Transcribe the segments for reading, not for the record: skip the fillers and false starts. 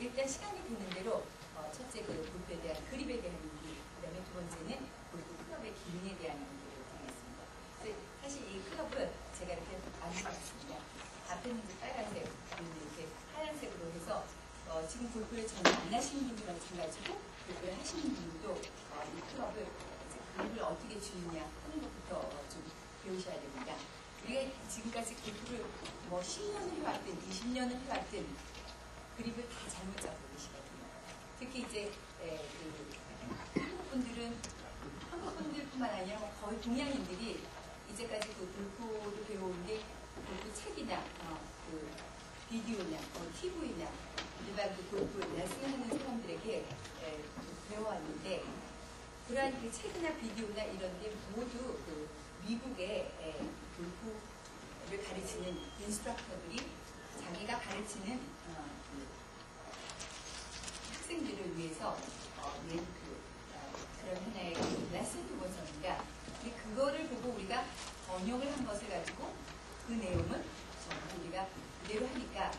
일단 시간이 되는 대로 첫째 골프에 대한 그립에 대한 얘기, 그 다음에 두 번째는 골프 클럽의 기능에 대한 얘기를 드리겠습니다. 사실 이 클럽은 제가 이렇게 만들어봤습니다. 앞에는 이제 빨간색, 그리고 이렇게 하얀색으로 해서 지금 골프를 전혀 안 하시는 분들 마찬가지고 골프를 하시는 분들도 이 클럽을 그립을 어떻게 주느냐 하는 것부터 좀 배우셔야 됩니다. 우리가 지금까지 골프를 뭐 10년을 해왔든 20년을 해왔든 그립을 다 잘못 잡고 계시거든요. 특히 이제 한국 분들뿐만 아니라 거의 동양인들이 이제까지 그 골프를 배워온 게 골프 책이나 그 비디오나 TV나 일반 그 골프 레슨하는 사람들에게 배워왔는데 그러한 그 책이나 비디오나 이런 게 모두 그 미국의 골프를 가르치는 인스트럭터들이 자기가 가르치는 그 학생들을 위해서 낸 그런 하나의 레슨 교본서입니다. 근데 그거를 보고 우리가 번역을 한 것을 가지고 그 내용은 정말 우리가 그대로 하니까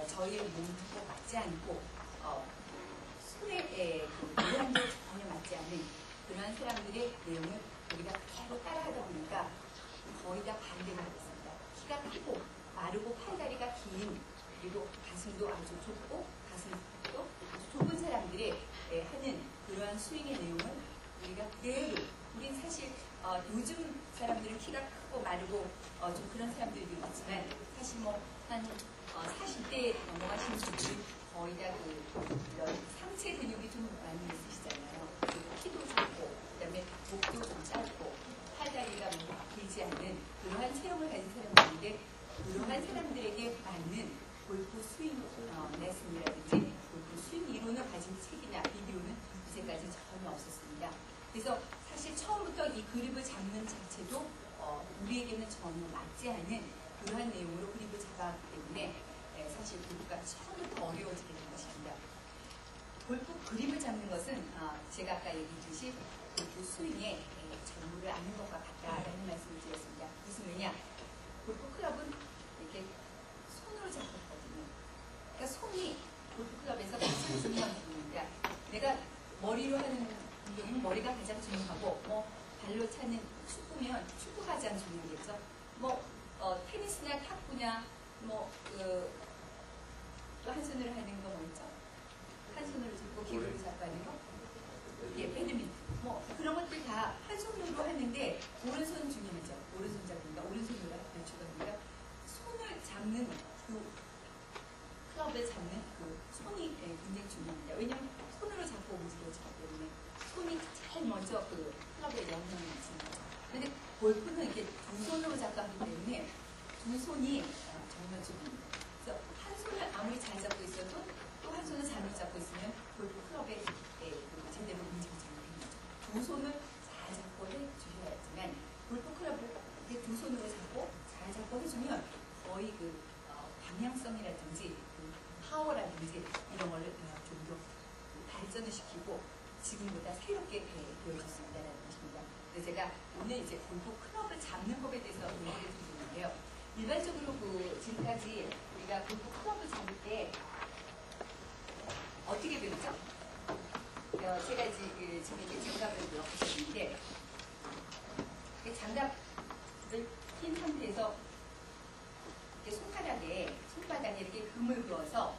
저희의 몸하고 맞지 않고 손에 모양도 전혀 맞지 않는 그러한 사람들의 내용을 우리가 계속 따라하다 보니까 거의 다 반대가 됐습니다. 키가 크고 마르고 팔다리가 긴 그리고 가슴도 아주 좁고 가슴도 아주 좁은 사람들이 하는 그러한 스윙의 내용은 우리가 그대로 우린 사실 요즘 사람들은 키가 크고 마르고 좀 그런 사람들도 있지만 사실 뭐 한 40대 넘어가시는 분들이 거의 다 이런 상체 근육이 좀 많이 있으시잖아요. 키도 작고 그다음에 목도 좀 짧고 팔다리가 길지 않는 그러한 체형을 가진 사람들인데 그러한 사람들에게 맞는 골프 스윙 레슨이라든지 골프 스윙 이론을 가진 책이나 비디오는 이제까지 전혀 없었습니다. 그래서 사실 처음부터 이 그립을 잡는 자체도 우리에게는 전혀 맞지 않은 그러한 내용으로 그립을 잡았기 때문에 사실 골프가 처음부터 어려워지게 된 것입니다. 골프 그립을 잡는 것은 제가 아까 얘기했듯이 골프 스윙의 전부를 아는 것과 같다라는 말씀을 드렸습니다. 무슨 왜냐? 골프 클럽은 이렇게 손으로 잡았거든요. 그러니까 손이 골프 클럽에서 가장 중요한 부분입니다. 내가 머리로 하는 운동은 머리가 가장 중요하고 발로 차는 축구면 축구가 가장 중요하겠죠. 테니스나 탁구냐 또 한 손으로 하는 거 있죠? 한 손으로 잡고 기구를 잡고 하는 거? 예, 배드민턴. 그런 것들 다 한 손으로 하는데 오른손 중요하죠. 오른손 잡는다. 오른손으로 주거든요. 손을 잡는 클럽을 잡는 손이 굉장히 중요합니다. 왜냐하면 손으로 잡고 움직여지기 때문에 손이 제일 먼저 클럽에 영향을 미치는 거죠. 그런데 골프는 이렇게 두 손으로 잡고 하기 때문에 두 손이 정말 중요합니다. 그래서 한 손을 아무리 잘 잡고 있어도 또 한 손을 잘못 잡고 있으면 골프 클럽에 제대로 움직이지 않는 거죠. 두 손을 잘 잡고 해주셔야지만 골프 클럽을 이렇게 두 손으로 잡고 잘 잡고 해주면 거의 방향성이라든지 파워라든지 이런 거를 좀 더 발전을 시키고 지금보다 새롭게 보여줬습니다라는 것입니다. 그래서 제가 오늘 이제 골프 클럽을 잡는 법에 대해서 얘기를 드리는데요. 일반적으로 지금까지 우리가 골프 클럽을 잡을 때 어떻게 배우죠? 제가 지금 장갑을 넣으셨는데 장갑을 낀 상태에서 이렇게 손바닥에 이렇게 금을 그어서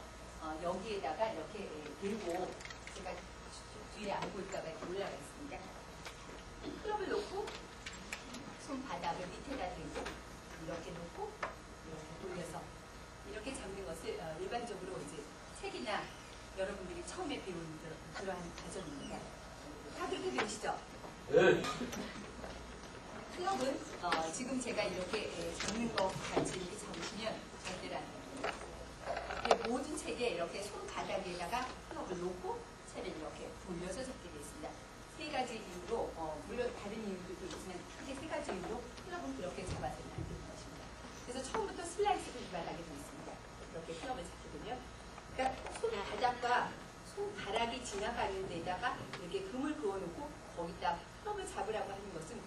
여기에다가 이렇게 들고 제가 뒤에 안 보일까봐 이렇게 올라가 있습니다. 클럽을 놓고 손바닥을 밑에다 대고 이렇게 놓고 이렇게 돌려서 이렇게 잡는 것을 일반적으로 이제 책이나 여러분들이 처음에 배우는 그러한 과정입니다. 다 그렇게 배우시죠? 네. 클럽은 지금 제가 이렇게 잡는 것 같이 이렇게 잡으시면 절대로 안 됩니다. 모든 책에 이렇게 손바닥에다가 클럽을 놓고 채를 이렇게 돌려서 잡게 되어 있습니다. 세 가지 이유로, 물론 다른 이유들도 있지만 크게 세 가지 이유로 클럽은 그렇게 잡아서는 안 되는 것입니다. 그래서 처음부터 슬라이스를 유발하게 되어 있습니다. 이렇게 클럽을 잡게 되면 그러니까 손바닥과 손가락이 지나가는 데다가 이렇게 금을 그어놓고 거기다 클럽을 잡으라고 하는 것은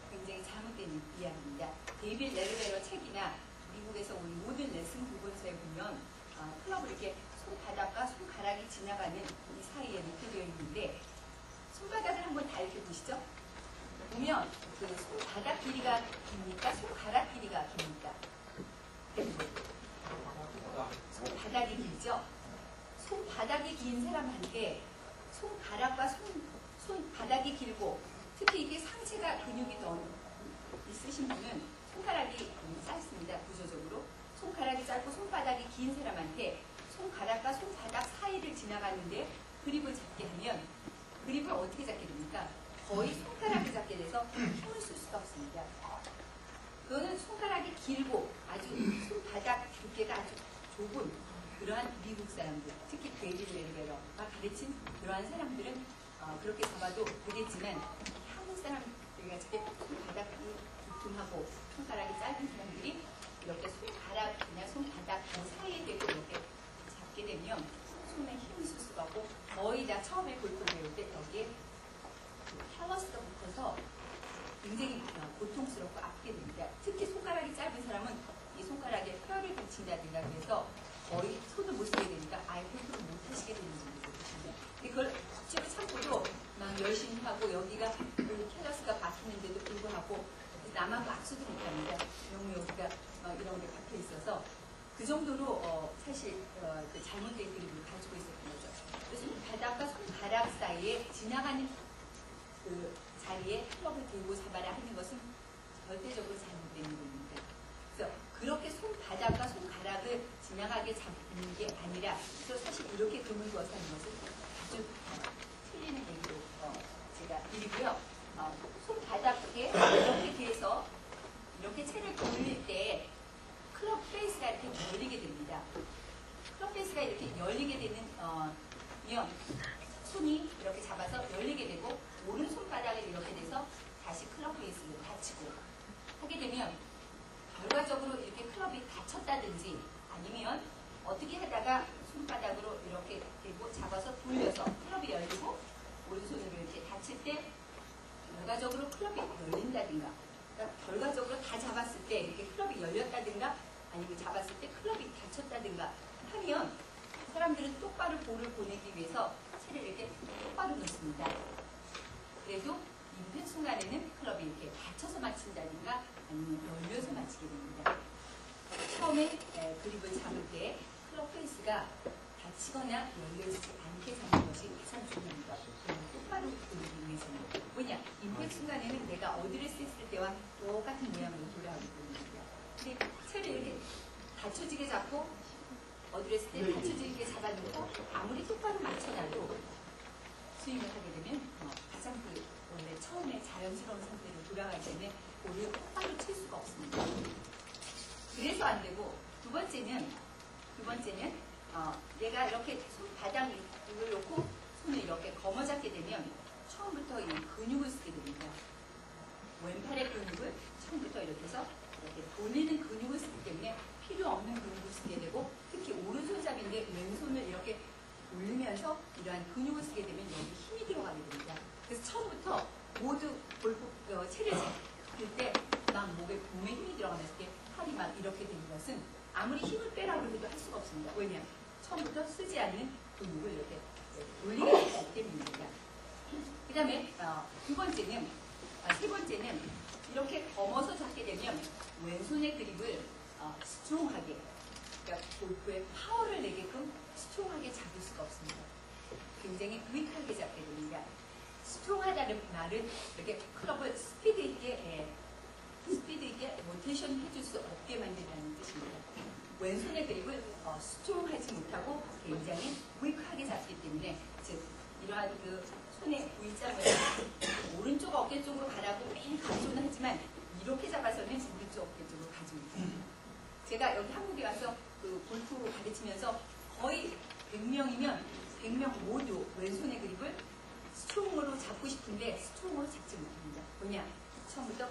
굉장히 잘못된 이야기입니다. 데이빗 레르베러 책이나 미국에서 온 모든 레슨 교본서에 보면 클럽을 이렇게 손바닥과 손가락이 지나가는 이 사이에 이렇게 되어 있는데 손바닥을 한번 다 이렇게 보시죠. 보면 그 손바닥 길이가 깁니까? 손가락 길이가 깁니까? 손바닥이 길죠? 손바닥이 긴 사람한테 손가락과 손바닥이 길고 특히 이게 상체가 근육이 더 있으신 분은 손가락이 짧습니다. 구조적으로. 손가락이 짧고 손바닥이 긴 사람한테 손가락과 손바닥 사이를 지나가는데 그립을 잡게 하면 그립을 어떻게 잡게 됩니까? 거의 손가락이 잡게 돼서 힘을 쓸 수가 없습니다. 그거는 손가락이 길고 아주 손바닥 두께가 아주 좁은 그러한 미국 사람들, 특히 데이비드 메르베러가 가르친 그러한 사람들은 그렇게 잡아도 되겠지만 한국 사람들이 같이 손바닥이 두툼하고 손가락이 짧은 사람들이 이렇게 손가락, 그냥 손바닥 그 사이에 대고 이렇게 잡게 되면 손에 힘을 쓸 수가 없고 거의 다 처음에 골프를 배울 때 여기에 헬러스가 붙어서 굉장히 고통스럽고 아프게 됩니다. 특히 손가락이 짧은 사람은 이 손가락에 뼈를 붙인다든가 그래서 거의 손을 못 쓰게 되니까 아예 골프를 못 하시게 되는 분들이 계십니다. 그걸 억지로 참고도 막 열심히 하고 여기가 헬러스가 박히는데도 불구하고 나만 악수도 못합니다. 너무 여기가 이런 게 박혀 있어서 그 정도로 사실 그 잘못된 그림을 가지고 있었던 거죠. 그래서 바닥과 손가락 사이에 지나가는 그 자리에 클럽을 들고 잡아라 하는 것은 절대적으로 잘못된 일입니다. 그래서 그렇게 손바닥과 손가락을 지나가게 잡는 게 아니라 그래서 사실 이렇게 금을 그어서 하는 것은 아주 틀리는 얘기로 제가 드리고요. 손바닥에 이렇게 돼서 이렇게 채를 돌릴 때 클럽 페이스가 이렇게 열리게 됩니다. 클럽 페이스가 이렇게 열리게 되는 면 손이 이렇게 잡아서 열리게 되고 오른손바닥에 이렇게 돼서 다시 클럽 페이스를 닫히고 하게 되면 결과적으로 이렇게 클럽이 닫혔다든지 아니면 어떻게 하다가 손바닥으로 이렇게 대고 잡아서 돌려서 클럽이 열리고 오른손으로 이렇게 닫힐 때 결과적으로 클럽이 열린다든가 그러니까 결과적으로 다 잡았을 때 이렇게 클럽이 열렸다든가 아니면 잡았을 때 클럽이 닫혔다든가 하면 사람들은 똑바로 볼을 보내기 위해서 채를 이렇게 똑바로 놓습니다. 그래도 임팩 순간에는 클럽이 이렇게 닫혀서 맞춘다든가 아니면 열려서 맞추게 됩니다. 처음에 그립을 잡을 때 클럽 페이스가 닫히거나 열려지지 않게 잡는 것이 가장 중요합니다. 똑바로 돌리기 위해서는. 뭐냐? 임팩 순간에는 내가 어드레스 했을 때와 똑같은 모양으로 돌아오기 때문입니다. 근데 채를 이렇게 받쳐지게 잡고 어드레스 때 받쳐지게 잡아놓고 아무리 똑바로 맞춰놔도 스윙을 하게 되면 가장 그 원래 처음에 자연스러운 상태로 돌아가기 때문에 볼을 똑바로 칠 수가 없습니다. 그래서 안 되고 두 번째는 내가 이렇게 손바닥을 놓고 손을 이렇게 거머잡게 되면 처음부터 이 근육을 쓰게 됩니다. 왼팔의 근육을 처음부터 이렇게 해서 이렇게 돌리는 근육을 쓰기 때문에 필요 없는 근육을 쓰게 되고 특히 오른손잡이인데 왼손을 이렇게 올리면서 이러한 근육을 쓰게 되면 여기 힘이 들어가게 됩니다. 그래서 처음부터 모두 골프 채를 잡을 때 막 몸에 힘이 들어가면서 팔이 막 이렇게 되는 것은 아무리 힘을 빼라고 해도 할 수가 없습니다. 왜냐하면 처음부터 쓰지 않는 근육을 이렇게 올리게 되기 때문입니다. 그 다음에 세 번째는 이렇게 검어서 잡게 되면 왼손의 그립을 스트롱하게 그러니까 골프의 파워를 내게끔 스트롱하게 잡을 수가 없습니다. 굉장히 위크하게 잡게 됩니다. 스트롱하다는 말은 이렇게 클럽을 스피드 있게 로테이션 해줄 수 없게 만든다는 뜻입니다. 왼손의 그립을 스트롱하지 못하고 굉장히 위크하게 잡기 때문에 즉 이러한 그 손의 V자를 오른쪽 어깨 쪽으로 가라고 매일 강조는 하지만 이렇게 잡아서는 오른쪽 어깨 쪽으로 가지 못합니다. 제가 여기 한국에 와서 그 골프 가르치면서 거의 100명이면 100명 모두 왼손의 그립을 스트롱으로 잡고 싶은데 스트롱으로 잡지 못합니다. 뭐냐? 처음부터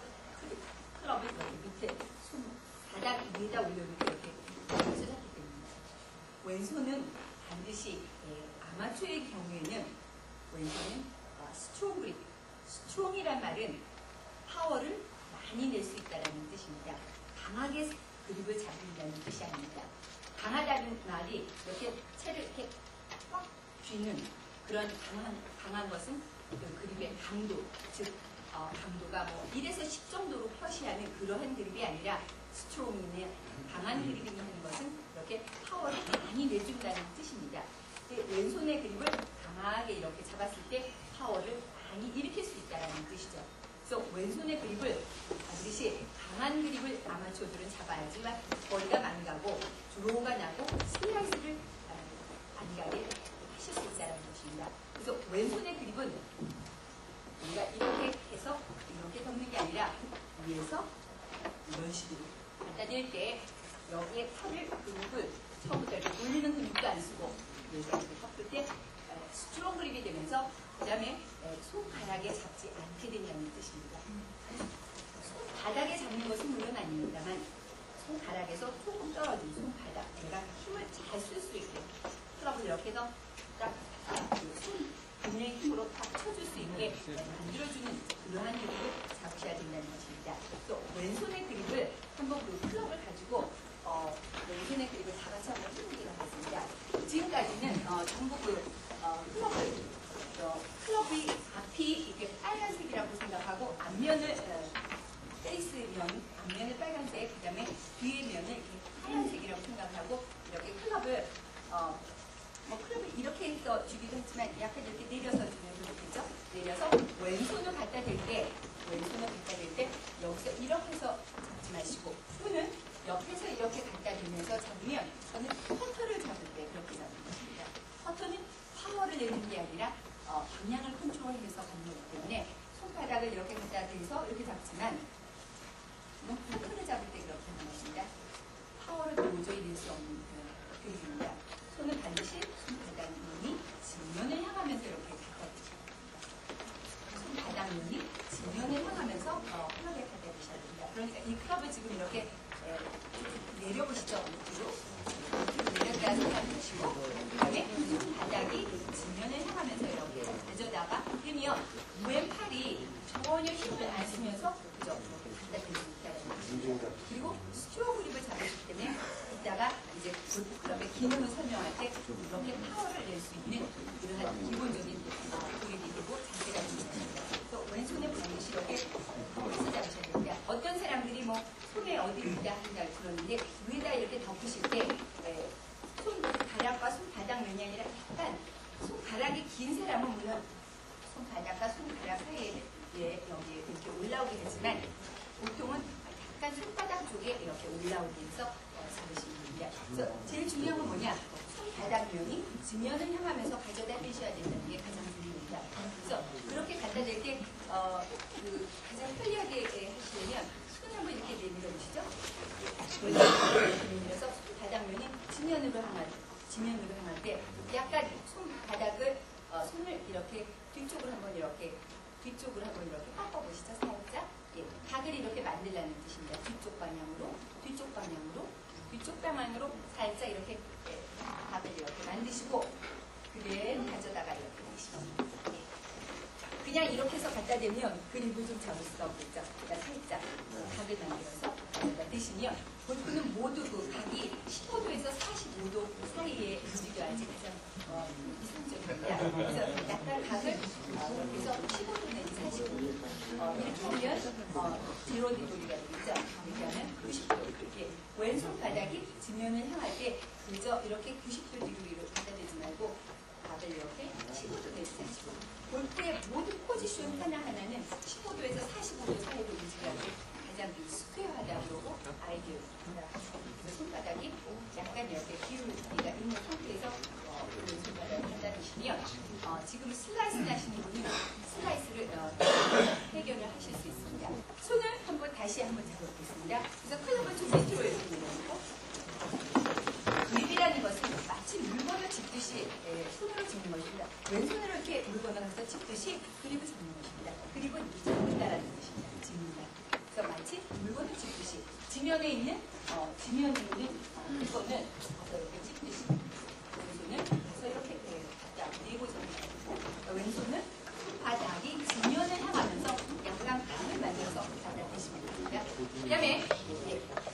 클럽을 여기 밑에 손 바닥 위에다 올려놓고 이렇게 잡기 때문에 왼손은 반드시 아마추어의 경우에는 왼손은 스트롱 그립. 스트롱이란 말은 파워를 많이 낼 수 있다는 뜻입니다. 강하게 그립을 잡는다는 뜻이 아닙니다. 강하다는 말이 이렇게 채를 이렇게 꽉 쥐는 그런 강한 것은 그 그립의 강도, 즉 강도가 뭐 1에서 10 정도로 표시하는 그러한 그립이 아니라 스트롱이나 강한 그립이 하는 것은 이렇게 파워를 많이 내준다는 뜻입니다. 왼손의 그립을 강하게 이렇게 잡았을 때 파워를 많이 일으킬 수 있다는 뜻이죠. 그래서 왼손의 그립을 반드시 강한 그립을 아마추어들은 잡아야지만 거리가 많이 가고 드로우가 나고 슬라이스를 안 가게 하실 수 있다는 것입니다. 그래서 왼손의 그립은 우리가 이렇게 해서 이렇게 덮는 게 아니라 위에서 이런 식으로 갖다 댈 때 여기에 털을 그립을 처음부터 이렇게 올리는 근육도 안 쓰고 위에서 이렇게 덮을 때 스트롱 그립이 되면서 그 다음에 손바닥에 잡지 않게 된다는 뜻입니다. 손바닥에 잡는 것은 물론 아닙니다만 손가락에서 조금 떨어진 손바닥 내가 힘을 잘 쓸 수 있게 클럽을 이렇게 해서 딱 손 근의 힘으로 딱 쳐줄 수 있게 만들어주는 그러한 그립을 잡으셔야 된다는 것입니다. 또 왼손의 그립을 한번 그 클럽을 가지고 왼손의 그립을 다 같이 한번 해보기로 하겠습니다. 지금까지는 전부 그 클럽이 앞이 이렇게 빨간색이라고 생각하고 앞면을 페이스면 앞면을 빨간색, 그 다음에 뒤에 면을 이렇게 하얀색이라고 생각하고 이렇게 클럽을 클럽을 이렇게 해서 주기도 했지만 약간 이렇게 내려서 주면 좋겠죠? 내려서 왼손을 갖다 댈 때 여기서 이렇게 해서 잡지 마시고 손은 옆에서 이렇게 갖다 대면서 잡으면 저는 퍼터를 잡을 때 그렇게 잡는 것입니다. 퍼터는 파워를 내는 게 아니라 방향을 컨트롤해서 잡는 거기 때문에 손바닥을 이렇게 갖다 대서 이렇게 잡지만 퍼터를 잡을 때 그렇게 하는 것입니다. 파워를 도저히 낼 수 없는 그림입니다. 손은 반드시 손바닥면이 지면을 향하면서 이렇게 갖다 대셔야 됩니다. 손바닥면이 지면을 향하면서 클럽에 갖다 대셔야 됩니다. 그러니까 이 클럽을 지금 이렇게 내려보시죠. 밑으로 내렸다 생각하시고 그 다음에 손바닥이 지면을 향하면서 이렇게 가져다가 그러면 왼팔이 전혀 힘을 안 쓰면서 그죠? 이렇게 갖다 댈 수 있다는 것입니다. 그리고 스트로우 그립을 잡으시기 때문에 이따가 이제 골프클럽의 기능을 설명할 때 이렇게 파워를 낼 수 있는 그러한 기본적인 그립이 되고 자세가 됩니다. 또 왼손에 반드시 이렇게 덮어서 잡으셔야 됩니다. 어떤 사람들이 뭐 손에 어디 위다 한다 그러는데 위에다 이렇게 덮으실 때 손가락과 손바닥 면이 아니라 약간 손가락이 긴 사람은 물론 손바닥과 손가락 사이에 여기 이렇게 올라오게 되지만 보통은 약간 손바닥 쪽에 이렇게 올라오게 해서 잡으시면 됩니다. 그래서 제일 중요한 건 뭐냐? 손바닥 면이 지면을 향하면서 가져다 대셔야 된다는 게 가장 중요합니다. 그래서 그렇게 갖다 댈 때 가장 편리하게 하시려면 손 한번 이렇게 내밀어 보시죠. 내밀어서 손바닥면이 지면으로 향할 때 약간 손바닥을 손을 이렇게 뒤쪽으로 한번 이렇게 꺾어 보시죠. 살짝 각을 이렇게 만들라는 뜻입니다. 뒤쪽 방향으로 살짝 이렇게 각을 이렇게 만드시고 그대로 가져다가 이렇게 내시죠. 그냥 이렇게 해서 갖다 대면 그립을 좀 잡을 수가 없겠죠. 그러니까 살짝 각을 만들어서 갖다 대시면 골프는 모두 그 각이 15도에서 45도 사이에 움직여야지 가장 이상적입니다. 그래서 약간 각을 이렇게 해서 15도 내지 45도 이렇게 하면 제로 디그리가 되겠죠. 이렇게 하면 90도 이렇게 왼손 바닥이 지면을 향할 때 그저 이렇게 90도 디그리로 갖다 대지 말고 각을 이렇게 15도 내지 45도 골프의 모든 포지션 하나하나는 15도에서 45도 사이로 움직여야지 가장 스퀘어하다고 그러고 아이디어입니다. 그래서 손바닥이 약간 이렇게 기울기가 있는 상태에서 손바닥을 갖다 대시면 지금 슬라이스 나시는 분은 슬라이스를 해결을 하실 수 있습니다. 손을 다시 한번 잡아보겠습니다. 그래서 클럽을 좀 밑으로 이렇게 내려놓고 그립이라는 것은 마치 물건을 짚듯이 손으로 짚는 것입니다. 왼손으로 이렇게 물건을 가서 짚듯이 그립을 잡는 것입니다. 그립은 짚는다라는 뜻입니다. 짚는다. 그래서 마치 물건을 짚듯이 지면에 있는 물건을 이렇게 짚듯이 왼손을 가서 이렇게 갖다 내고 잡는 왼손은 바닥이 지면을 향하면서 약간 강을 만들어서 갖다 대시면 됩니다. 그 다음에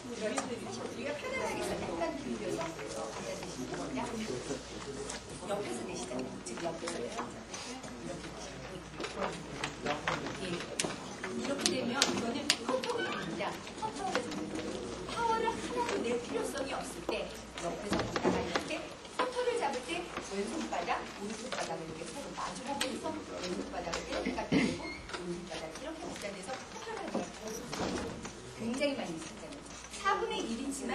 우리가 편안하게 약간 들려서 옆에서 계시잖아요. 지금 옆에서 계시잖아요. 이렇게 되면 이거는 퍼터입니다. 퍼터를 파워를 하나도 낼 필요성이 없을 때 옆에서 보다가 이렇게 퍼터를 잡을 때 왼손바닥, 오른손바닥을 이렇게 서로 마주보고 해서 왼손바닥을 이렇게 갖다 대고 오른손바닥 이렇게 갖다 대서 퍼터를 하는 거예요. 굉장히 많이 있었잖아요. 4분의 1이지만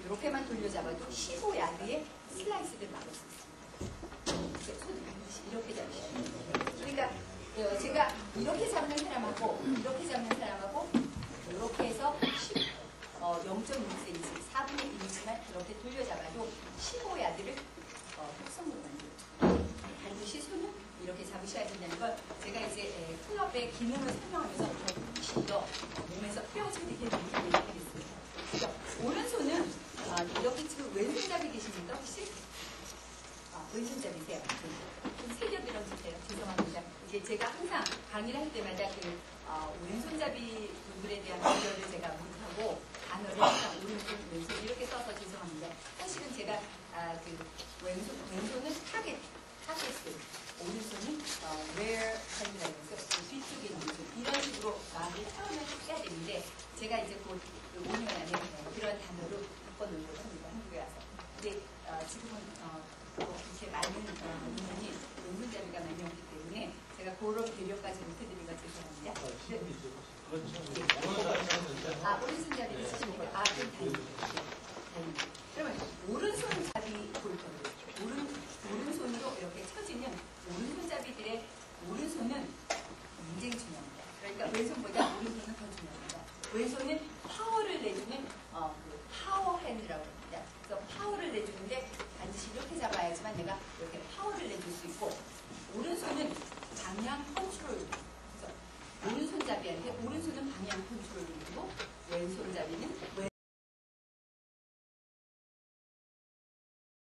이렇게만 돌려잡아도 15야드의 슬라이스를 막을 수 있습니다. 손을 이렇게 잡으시면 그러니까 제가 이렇게 잡는 사람하고 이렇게 잡는 사람하고 이렇게 해서 0.6cm 4분의 1이지만 이렇게 돌려잡아도 15야드를 흑성으로 만들어요. 반드시 손을 이렇게 잡으셔야 된다는 걸 제가 이제 클럽의 기능을 설명하면서 훨씬 더 몸에서 뼈저리게 느끼겠습니다. 오른손은 이렇게 지금 왼손잡이 계십니까 혹시? 왼손잡이세요. 좀 새겨 들어주세요. 죄송합니다. 이게 제가 항상 강의를 할 때마다 왼손잡이 분들에 대한 배려를 제가 못하고 단어를 항상 오른손, 왼손 이렇게 써서 죄송합니다. 사실은 제가 왼손은 타겟, 오른손은 where 하려고 해서 뒤쪽에 있는 손 이런 식으로 마음을 표현을 해야 되는데 제가 이제 곧 5년 안에 그런 단어로 바꿔놓으려고 합니다. 한국에 와서. 근데 지금은 이렇게 많은 인원이 왼손잡이가 많이 없기 때문에 제가 그런 배려까지 못해드리기가 죄송합니다. 오른손잡이를 쓰십니까? 그럼 다행입니다. 그러면 오른손잡이 볼 거예요. 오른손으로 이렇게 쳐지는 오른손잡이들의 오른손은 굉장히 중요합니다. 그러니까 왼손보다 오른손은 더 중요합니다. 왼손은 파워를 내주는 파워 핸드라고 합니다. 그래서 파워를 내주는데 반드시 이렇게 잡아야지만 내가 이렇게 파워를 내줄 수 있고 오른손은 방향 컨트롤. 그래서 오른손잡이한테 오른손은 방향 컨트롤을 해주고 왼손은